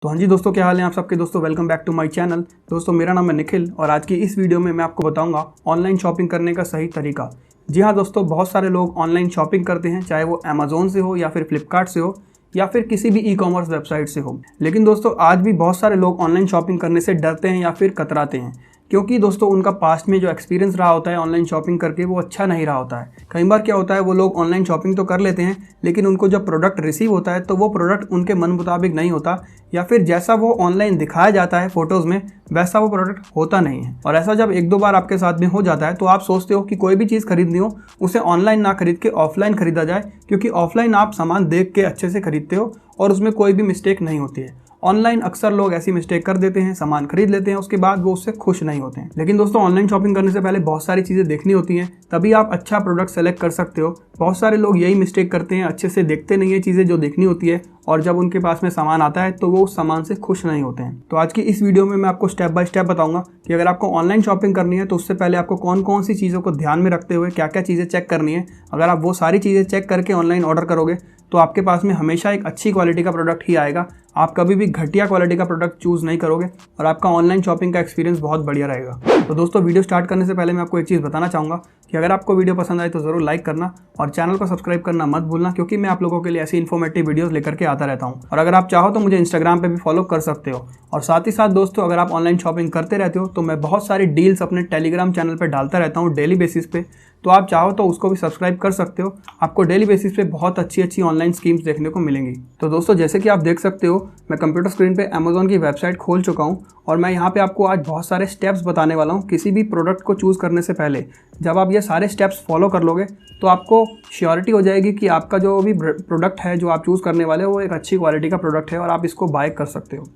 तो हाँ जी दोस्तों, क्या हाल है आप सबके। दोस्तों welcome back to my channel. दोस्तों मेरा नाम है निखिल और आज की इस वीडियो में मैं आपको बताऊंगा ऑनलाइन शॉपिंग करने का सही तरीका। जी हाँ दोस्तों, बहुत सारे लोग ऑनलाइन शॉपिंग करते हैं, चाहे वो अमेजोन से हो या फिर फ्लिपकार्ट से हो या फिर किसी भी ई कॉमर्स वेबसाइट से हो। लेकिन दोस्तों आज भी बहुत सारे लोग ऑनलाइन शॉपिंग करने से डरते हैं या फिर कतराते हैं, क्योंकि दोस्तों उनका पास्ट में जो एक्सपीरियंस रहा होता है ऑनलाइन शॉपिंग करके वो अच्छा नहीं रहा होता है। कई बार क्या होता है, वो लोग ऑनलाइन शॉपिंग तो कर लेते हैं लेकिन उनको जब प्रोडक्ट रिसीव होता है तो वो प्रोडक्ट उनके मन मुताबिक नहीं होता, या फिर जैसा वो ऑनलाइन दिखाया जाता है फोटोज़ में वैसा वो प्रोडक्ट होता नहीं है। और ऐसा जब एक दो बार आपके साथ में हो जाता है तो आप सोचते हो कि कोई भी चीज़ खरीदनी हो उसे ऑनलाइन ना खरीद के ऑफलाइन खरीदा जाए, क्योंकि ऑफलाइन आप सामान देख के अच्छे से खरीदते हो और उसमें कोई भी मिस्टेक नहीं होती है। ऑनलाइन अक्सर लोग ऐसी मिस्टेक कर देते हैं, सामान खरीद लेते हैं, उसके बाद वो उससे खुश नहीं होते हैं। लेकिन दोस्तों ऑनलाइन शॉपिंग करने से पहले बहुत सारी चीज़ें देखनी होती हैं, तभी आप अच्छा प्रोडक्ट सेलेक्ट कर सकते हो। बहुत सारे लोग यही मिस्टेक करते हैं, अच्छे से देखते नहीं है चीज़ें जो देखनी होती है, और जब उनके पास में सामान आता है तो वो उस सामान से खुश नहीं होते हैं। तो आज की इस वीडियो में मैं आपको स्टेप बाय स्टेप बताऊंगा कि अगर आपको ऑनलाइन शॉपिंग करनी है तो उससे पहले आपको कौन कौन सी चीज़ों को ध्यान में रखते हुए क्या क्या चीज़ें चेक करनी है। अगर आप वो सारी चीज़ें चेक करके ऑनलाइन ऑर्डर करोगे तो आपके पास में हमेशा एक अच्छी क्वालिटी का प्रोडक्ट ही आएगा। आप कभी भी घटिया क्वालिटी का प्रोडक्ट चूज़ नहीं करोगे और आपका ऑनलाइन शॉपिंग का एक्सपीरियंस बहुत बढ़िया रहेगा। तो दोस्तों वीडियो स्टार्ट करने से पहले मैं आपको एक चीज़ बताना चाहूँगा कि अगर आपको वीडियो पसंद आए तो ज़रूर लाइक करना और चैनल को सब्सक्राइब करना मत भूलना, क्योंकि मैं आप लोगों के लिए ऐसी इन्फॉर्मेटिव वीडियोस लेकर के आता रहता हूँ। और अगर आप चाहो तो मुझे इंस्टाग्राम पे भी फॉलो कर सकते हो। और साथ ही साथ दोस्तों अगर आप ऑनलाइन शॉपिंग करते रहते हो तो मैं बहुत सारी डील्स अपने टेलीग्राम चैनल पर डालता रहता हूँ डेली बेसिस पे, तो आप चाहो तो उसको भी सब्सक्राइब कर सकते हो। आपको डेली बेसिस पे बहुत अच्छी अच्छी ऑनलाइन स्कीम्स देखने को मिलेंगी। तो दोस्तों जैसे कि आप देख सकते हो, मैं कंप्यूटर स्क्रीन पे अमेजोन की वेबसाइट खोल चुका हूँ और मैं यहाँ पे आपको आज बहुत सारे स्टेप्स बताने वाला हूँ किसी भी प्रोडक्ट को चूज़ करने से पहले। जब आप ये सारे स्टेप्स फॉलो कर लोगे तो आपको श्योरिटी हो जाएगी कि आपका जो भी प्रोडक्ट है जो आप चूज़ करने वाले हो वो एक अच्छी क्वालिटी का प्रोडक्ट है और आप इसको बाय कर सकते हो।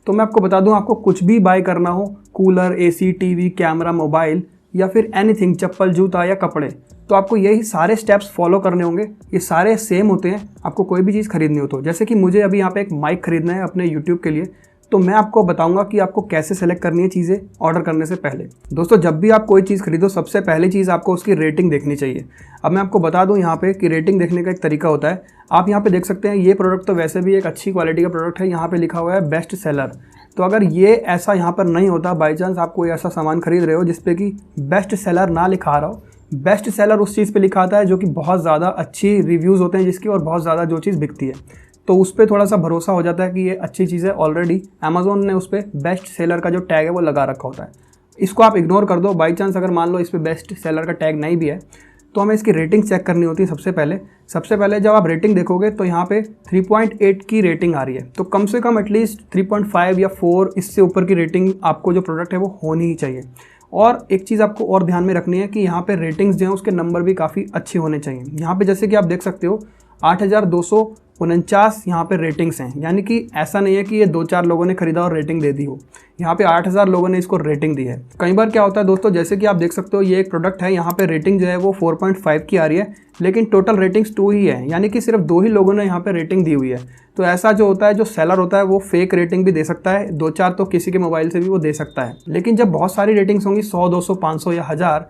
तो मैं आपको बता दूँ, आपको कुछ भी बाय करना हो, cooler, AC, TV, camera, mobile या फिर एनीथिंग, चप्पल, जूता या कपड़े, तो आपको यही सारे स्टेप्स फॉलो करने होंगे। ये सारे सेम होते हैं आपको कोई भी चीज़ खरीदनी हो तो। जैसे कि मुझे अभी यहाँ पे एक माइक खरीदना है अपने यूट्यूब के लिए, तो मैं आपको बताऊंगा कि आपको कैसे सेलेक्ट करनी है चीज़ें ऑर्डर करने से पहले। दोस्तों जब भी आप कोई चीज़ खरीदो सबसे पहली चीज़ आपको उसकी रेटिंग देखनी चाहिए। अब मैं आपको बता दूं यहाँ पे कि रेटिंग देखने का एक तरीका होता है। आप यहाँ पे देख सकते हैं ये प्रोडक्ट तो वैसे भी एक अच्छी क्वालिटी का प्रोडक्ट है, यहाँ पे लिखा हुआ है बेस्ट सेलर। तो अगर ये ऐसा यहाँ पर नहीं होता, बाई चांस आप कोई ऐसा सामान खरीद रहे हो जिसपे कि बेस्ट सेलर ना लिखा रहा हो, बेस्ट सेलर उस चीज़ पे लिखा आता है जो कि बहुत ज़्यादा अच्छी रिव्यूज़ होते हैं जिसकी और बहुत ज़्यादा जो चीज़ बिकती है, तो उस पर थोड़ा सा भरोसा हो जाता है कि ये अच्छी चीज़ है। ऑलरेडी अमेजोन ने उस पर बेस्ट सेलर का जो टैग है वो लगा रखा होता है। इसको आप इग्नोर कर दो। बाई चांस अगर मान लो इस पर बेस्ट सेलर का टैग नहीं भी है तो हमें इसकी रेटिंग चेक करनी होती है। सबसे पहले जब आप रेटिंग देखोगे तो यहाँ पे 3.8 की रेटिंग आ रही है, तो कम से कम एटलीस्ट 3.5 या 4 इससे ऊपर की रेटिंग आपको जो प्रोडक्ट है वो होनी ही चाहिए। और एक चीज़ आपको और ध्यान में रखनी है कि यहाँ पे रेटिंग्स जो हैं उसके नंबर भी काफ़ी अच्छे होने चाहिए। यहाँ पे जैसे कि आप देख सकते हो 8,249 यहाँ पे रेटिंग्स हैं, यानी कि ऐसा नहीं है कि ये 2-4 लोगों ने खरीदा और रेटिंग दे दी हो। यहाँ पे 8,000 लोगों ने इसको रेटिंग दी है। कई बार क्या होता है दोस्तों, जैसे कि आप देख सकते हो ये एक प्रोडक्ट है, यहाँ पे रेटिंग जो है वो 4.5 की आ रही है, लेकिन टोटल रेटिंग्स 2 ही है, यानी कि सिर्फ 2 ही लोगों ने यहाँ पे रेटिंग दी हुई है। तो ऐसा जो होता है, जो सेलर होता है वो फेक रेटिंग भी दे सकता है, 2-4 तो किसी के मोबाइल से भी वो दे सकता है। लेकिन जब बहुत सारी रेटिंग्स होंगी 100, 200, 500 या 1000,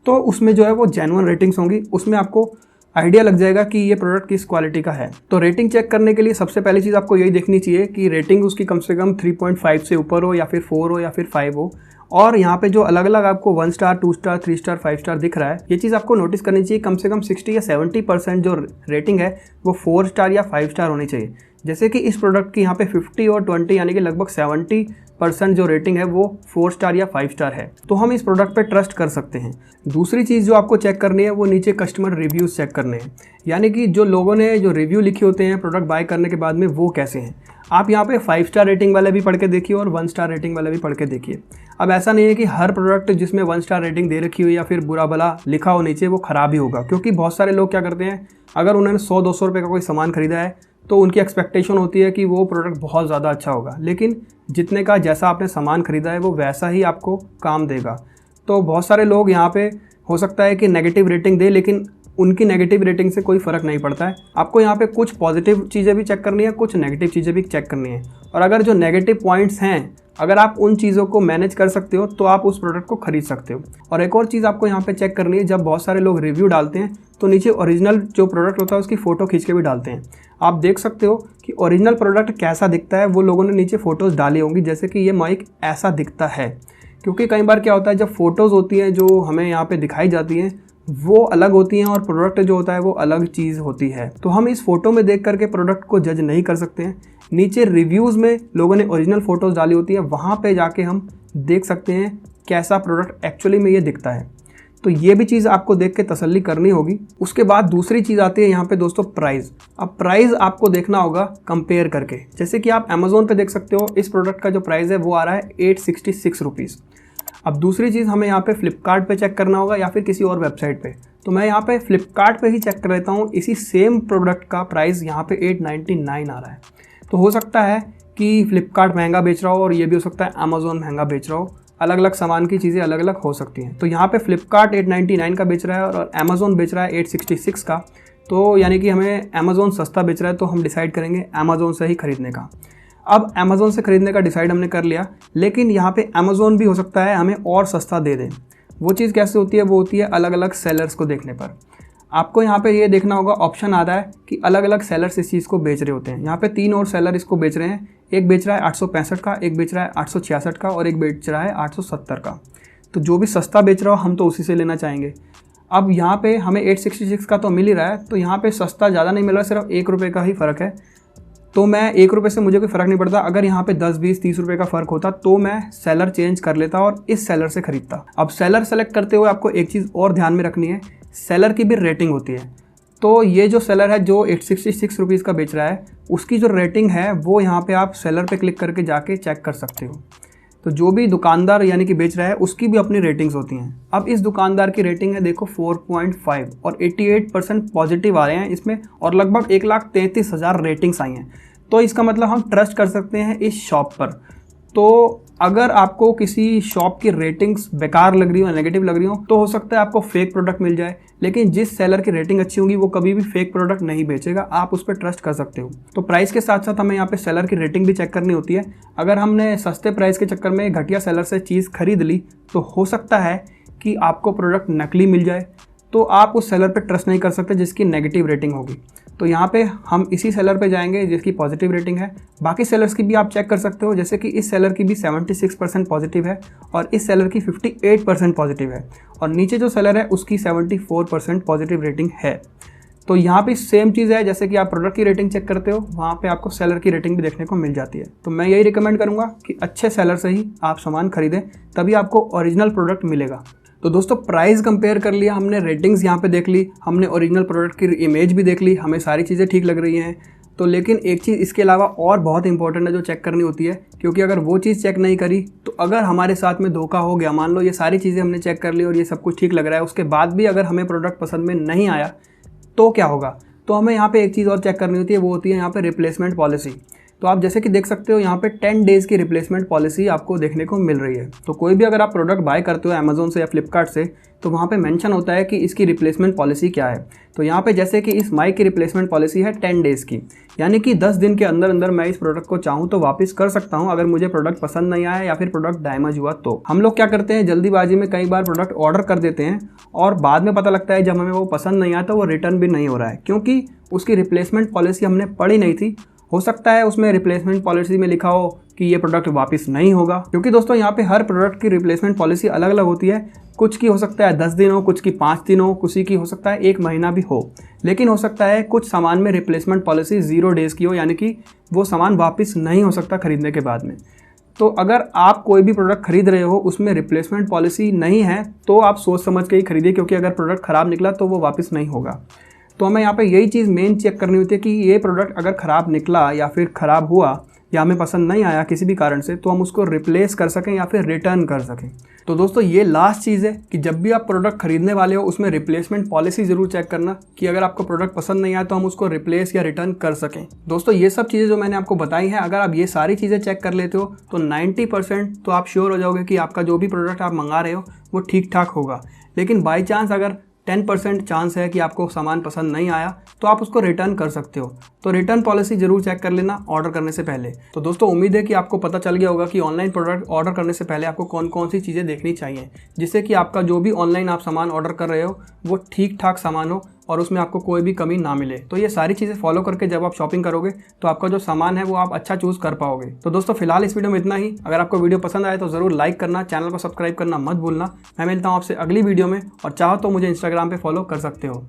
तो उसमें जो है वो जेन्युइन रेटिंग्स होंगी, उसमें आपको आइडिया लग जाएगा कि ये प्रोडक्ट किस क्वालिटी का है। तो रेटिंग चेक करने के लिए सबसे पहली चीज़ आपको यही देखनी चाहिए कि रेटिंग उसकी कम से कम 3.5 से ऊपर हो या फिर 4 हो या फिर 5 हो। और यहाँ पे जो अलग अलग आपको 1 स्टार, 2 स्टार, 3 स्टार, 5 स्टार दिख रहा है, ये चीज़ आपको नोटिस करनी चाहिए। कम से कम 60 या 70% जो रेटिंग है वो 4 स्टार या 5 स्टार होनी चाहिए। जैसे कि इस प्रोडक्ट की यहाँ पे 50 और 20 यानी कि लगभग 70% जो रेटिंग है वो 4 स्टार या 5 स्टार है, तो हम इस प्रोडक्ट पे ट्रस्ट कर सकते हैं। दूसरी चीज़ जो आपको चेक करनी है वो नीचे कस्टमर रिव्यूज़ चेक करने हैं, यानी कि जो लोगों ने जो रिव्यू लिखे होते हैं प्रोडक्ट बाय करने के बाद में वो कैसे हैं। आप यहाँ पे 5 स्टार रेटिंग वाले भी पढ़ के देखिए और 1 स्टार रेटिंग वाले भी पढ़ के देखिए। अब ऐसा नहीं है कि हर प्रोडक्ट जिसमें 1 स्टार रेटिंग दे रखी हो या फिर बुरा भला लिखा हो नीचे वो ख़राब ही होगा, क्योंकि बहुत सारे लोग क्या करते हैं, अगर उन्होंने 100-200 रुपये का कोई सामान खरीदा है तो उनकी एक्सपेक्टेशन होती है कि वो प्रोडक्ट बहुत ज़्यादा अच्छा होगा, लेकिन जितने का जैसा आपने सामान खरीदा है वो वैसा ही आपको काम देगा। तो बहुत सारे लोग यहाँ पे हो सकता है कि नेगेटिव रेटिंग दे, लेकिन उनकी नेगेटिव रेटिंग से कोई फ़र्क नहीं पड़ता है। आपको यहाँ पे कुछ पॉजिटिव चीज़ें भी चेक करनी है, कुछ नेगेटिव चीज़ें भी चेक करनी है। और अगर जो नेगेटिव पॉइंट्स हैं अगर आप उन चीज़ों को मैनेज कर सकते हो तो आप उस प्रोडक्ट को खरीद सकते हो। और एक और चीज़ आपको यहाँ पे चेक करनी है, जब बहुत सारे लोग रिव्यू डालते हैं तो नीचे ओरिजिनल जो प्रोडक्ट होता है उसकी फ़ोटो खींच के भी डालते हैं। आप देख सकते हो कि ओरिजिनल प्रोडक्ट कैसा दिखता है, वो लोगों ने नीचे फ़ोटोज़ डाली होंगी, जैसे कि ये माइक ऐसा दिखता है। क्योंकि कई बार क्या होता है, जब फ़ोटोज़ होती हैं जो हमें यहाँ पे दिखाई जाती हैं वो अलग होती हैं और प्रोडक्ट जो होता है वो अलग चीज़ होती है। तो हम इस फ़ोटो में देख करके प्रोडक्ट को जज नहीं कर सकते हैं। नीचे रिव्यूज़ में लोगों ने ओरिजिनल फ़ोटोज़ डाली होती है, वहाँ पे जाके हम देख सकते हैं कैसा प्रोडक्ट एक्चुअली में ये दिखता है। तो ये भी चीज़ आपको देख के तसल्ली करनी होगी। उसके बाद दूसरी चीज़ आती है यहाँ पे दोस्तों प्राइस। अब प्राइस आपको देखना होगा कंपेयर करके। जैसे कि आप अमेज़ोन पे देख सकते हो, इस प्रोडक्ट का जो प्राइस है वो आ रहा है 866 रुपीज़। अब दूसरी चीज़ हमें यहाँ पे फ्लिपकार्ट पे चेक करना होगा या फिर किसी और वेबसाइट पे। तो मैं यहाँ पे फ्लिपकार्ट पे ही चेक कर लेता हूँ, इसी सेम प्रोडक्ट का प्राइस यहाँ पे 899 आ रहा है। तो हो सकता है कि फ्लिपकार्ट महंगा बेच रहा हो और ये भी हो सकता है अमेज़ोन महंगा बेच रहा हो। अलग अलग सामान की चीज़ें अलग अलग हो सकती हैं। तो यहाँ पे फ्लिपकार्ट 899 का बेच रहा है और अमेज़ोन बेच रहा है 866 का। तो यानी कि हमें अमेज़ोन सस्ता बेच रहा है, तो हम डिसाइड करेंगे अमेज़ोन से ही खरीदने का। अब अमेज़ोन से खरीदने का डिसाइड हमने कर लिया, लेकिन यहाँ पे अमेज़ोन भी हो सकता है हमें और सस्ता दे दे। वो चीज़ कैसे होती है, वो होती है अलग अलग सेलर्स को देखने पर। आपको यहाँ पे ये देखना होगा, ऑप्शन आता है कि अलग अलग सेलर्स इस चीज़ को बेच रहे होते हैं। यहाँ पे 3 और सेलर इसको बेच रहे हैं। एक बेच रहा है 865 का, एक बेच रहा है 866 का और एक बेच रहा है 870 का। तो जो भी सस्ता बेच रहा हो हम तो उसी से लेना चाहेंगे। अब यहाँ पे हमें 866 का तो मिल ही रहा है, तो यहाँ पे सस्ता ज़्यादा नहीं मिल रहा, सिर्फ 1 रुपये का ही फ़र्क है। तो मैं 1 रुपये से मुझे कोई फ़र्क नहीं पड़ता। अगर यहाँ पे 10, 20, 30 रुपये का फ़र्क होता तो मैं सेलर चेंज कर लेता और इस सेलर से ख़रीदता। अब सेलर सेलेक्ट करते हुए आपको एक चीज़ और ध्यान में रखनी है, सेलर की भी रेटिंग होती है। तो ये जो सेलर है जो 866 रुपीज़ का बेच रहा है, उसकी जो रेटिंग है वो यहाँ पे आप सेलर पे क्लिक करके जाके चेक कर सकते हो। तो जो भी दुकानदार यानी कि बेच रहा है उसकी भी अपनी रेटिंग्स होती हैं। अब इस दुकानदार की रेटिंग है देखो 4.5 और 88% पॉजिटिव आ रहे हैं इसमें और लगभग 1,33,000 रेटिंग्स आई हैं। तो इसका मतलब हम ट्रस्ट कर सकते हैं इस शॉप पर। तो अगर आपको किसी शॉप की रेटिंग्स बेकार लग रही हो, नेगेटिव लग रही हो, तो हो सकता है आपको फेक प्रोडक्ट मिल जाए। लेकिन जिस सेलर की रेटिंग अच्छी होगी वो कभी भी फेक प्रोडक्ट नहीं बेचेगा, आप उस पर ट्रस्ट कर सकते हो। तो प्राइस के साथ साथ हमें यहाँ पे सेलर की रेटिंग भी चेक करनी होती है। अगर हमने सस्ते प्राइस के चक्कर में घटिया सेलर से चीज़ खरीद ली तो हो सकता है कि आपको प्रोडक्ट नकली मिल जाए, तो आप उस सेलर पर ट्रस्ट नहीं कर सकते जिसकी नेगेटिव रेटिंग होगी। तो यहाँ पे हम इसी सेलर पे जाएंगे जिसकी पॉजिटिव रेटिंग है। बाकी सेलर्स की भी आप चेक कर सकते हो, जैसे कि इस सेलर की भी 76% पॉजिटिव है और इस सेलर की 58% पॉजिटिव है और नीचे जो सेलर है उसकी 74% पॉजिटिव रेटिंग है। तो यहाँ पे सेम चीज़ है, जैसे कि आप प्रोडक्ट की रेटिंग चेक करते हो वहाँ पे आपको सेलर की रेटिंग भी देखने को मिल जाती है। तो मैं यही रिकमेंड करूँगा कि अच्छे सेलर से ही आप सामान खरीदें, तभी आपको ओरिजिनल प्रोडक्ट मिलेगा। तो दोस्तों प्राइस कंपेयर कर लिया हमने, रेटिंग्स यहाँ पे देख ली, हमने ओरिजिनल प्रोडक्ट की इमेज भी देख ली, हमें सारी चीज़ें ठीक लग रही हैं। तो लेकिन एक चीज़ इसके अलावा और बहुत इंपॉर्टेंट है जो चेक करनी होती है, क्योंकि अगर वो चीज़ चेक नहीं करी तो अगर हमारे साथ में धोखा हो गया, मान लो ये सारी चीज़ें हमने चेक कर ली और ये सब कुछ ठीक लग रहा है, उसके बाद भी अगर हमें प्रोडक्ट पसंद में नहीं आया तो क्या होगा। तो हमें यहाँ पर एक चीज़ और चेक करनी होती है, वो होती है यहाँ पर रिप्लेसमेंट पॉलिसी। तो आप जैसे कि देख सकते हो यहाँ पे 10 डेज़ की रिप्लेसमेंट पॉलिसी आपको देखने को मिल रही है। तो कोई भी अगर आप प्रोडक्ट बाय करते हो अमेज़ोन से या फ्लिपकार्ट से, तो वहाँ पे मेंशन होता है कि इसकी रिप्लेसमेंट पॉलिसी क्या है। तो यहाँ पे जैसे कि इस माइक की रिप्लेसमेंट पॉलिसी है 10 डेज़ की, यानी कि 10 दिन के अंदर अंदर मैं इस प्रोडक्ट को चाहूँ तो वापस कर सकता हूँ अगर मुझे प्रोडक्ट पसंद नहीं आया या फिर प्रोडक्ट डैमेज हुआ। तो हम लोग क्या करते हैं, जल्दीबाजी में कई बार प्रोडक्ट ऑर्डर कर देते हैं और बाद में पता लगता है जब हमें वो पसंद नहीं आया तो वो रिटर्न भी नहीं हो रहा है, क्योंकि उसकी रिप्लेसमेंट पॉलिसी हमने पढ़ी नहीं थी। हो सकता है उसमें रिप्लेसमेंट पॉलिसी में लिखा हो कि ये प्रोडक्ट वापस नहीं होगा, क्योंकि दोस्तों यहाँ पे हर प्रोडक्ट की रिप्लेसमेंट पॉलिसी अलग अलग होती है। कुछ की हो सकता है 10 दिन हो, कुछ की 5 दिन हो, किसी की हो सकता है 1 महीना भी हो, लेकिन हो सकता है कुछ सामान में रिप्लेसमेंट पॉलिसी 0 डेज़ की हो, यानी कि वो सामान वापस नहीं हो सकता खरीदने के बाद में। तो अगर आप कोई भी प्रोडक्ट खरीद रहे हो उसमें रिप्लेसमेंट पॉलिसी नहीं है तो आप सोच समझ के ही खरीदिए, क्योंकि अगर प्रोडक्ट ख़राब निकला तो वो वापस नहीं होगा। तो हमें यहाँ पे यही चीज़ मेन चेक करनी होती है कि ये प्रोडक्ट अगर ख़राब निकला या फिर ख़राब हुआ या हमें पसंद नहीं आया किसी भी कारण से, तो हम उसको रिप्लेस कर सकें या फिर रिटर्न कर सकें। तो दोस्तों ये लास्ट चीज़ है कि जब भी आप प्रोडक्ट खरीदने वाले हो उसमें रिप्लेसमेंट पॉलिसी ज़रूर चेक करना कि अगर आपको प्रोडक्ट पसंद नहीं आया तो हम उसको रिप्लेस या रिटर्न कर सकें। दोस्तों ये सब चीज़ें जो मैंने आपको बताई हैं, अगर आप ये सारी चीज़ें चेक कर लेते हो तो 90% तो आप श्योर हो जाओगे कि आपका जो भी प्रोडक्ट आप मंगा रहे हो वो ठीक ठाक होगा। लेकिन बाई चांस अगर 10% चांस है कि आपको सामान पसंद नहीं आया तो आप उसको रिटर्न कर सकते हो। तो रिटर्न पॉलिसी जरूर चेक कर लेना ऑर्डर करने से पहले। तो दोस्तों उम्मीद है कि आपको पता चल गया होगा कि ऑनलाइन प्रोडक्ट ऑर्डर करने से पहले आपको कौन कौन सी चीज़ें देखनी चाहिए, जिससे कि आपका जो भी ऑनलाइन आप सामान ऑर्डर कर रहे हो वो ठीक ठाक सामान हो और उसमें आपको कोई भी कमी ना मिले। तो ये सारी चीज़ें फॉलो करके जब आप शॉपिंग करोगे तो आपका जो सामान है वो आप अच्छा चूज़ कर पाओगे। तो दोस्तों फिलहाल इस वीडियो में इतना ही। अगर आपको वीडियो पसंद आए तो ज़रूर लाइक करना, चैनल को सब्सक्राइब करना मत भूलना। मैं मिलता हूँ आपसे अगली वीडियो में और चाहो तो मुझे इंस्टाग्राम पे फॉलो कर सकते हो।